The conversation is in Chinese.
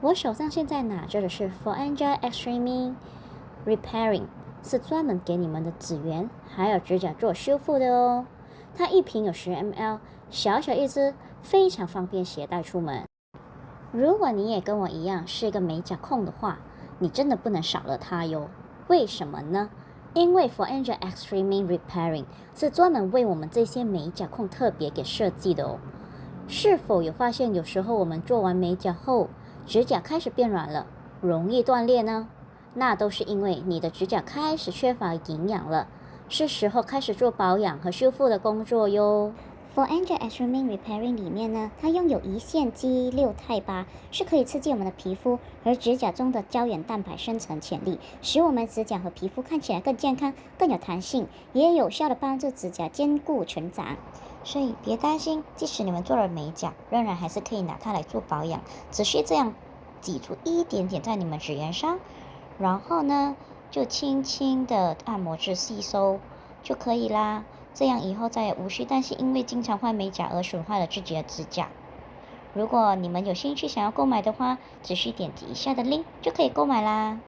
我手上现在拿着的是 Foranga Extreme Repairing， 是专门给你们的指缘还有指甲做修复的哦。它一瓶有10ml， 小小一支，非常方便携带出门。如果你也跟我一样是一个美甲控的话，你真的不能少了它哟。为什么呢？因为 Foranga Extreme Repairing 是专门为我们这些美甲控特别给设计的哦。是否有发现有时候我们做完美甲后，指甲开始变软了，容易断裂呢？那都是因为你的指甲开始缺乏营养了，是时候开始做保养和修复的工作哟。Foranga Extreme Repairing 里面呢，它拥有一线基六肽8，是可以刺激我们的皮肤和指甲中的胶原蛋白生成潜力，使我们指甲和皮肤看起来更健康、更有弹性，也有效的帮助指甲坚固成长。所以别担心，即使你们做了美甲，仍然还是可以拿它来做保养，只需这样挤出一点点在你们指缘上，然后呢，就轻轻的按摩至吸收就可以啦。这样以后再也无需担心因为经常换美甲而损坏了自己的指甲。如果你们有兴趣想要购买的话，只需点击以下的 link 就可以购买啦。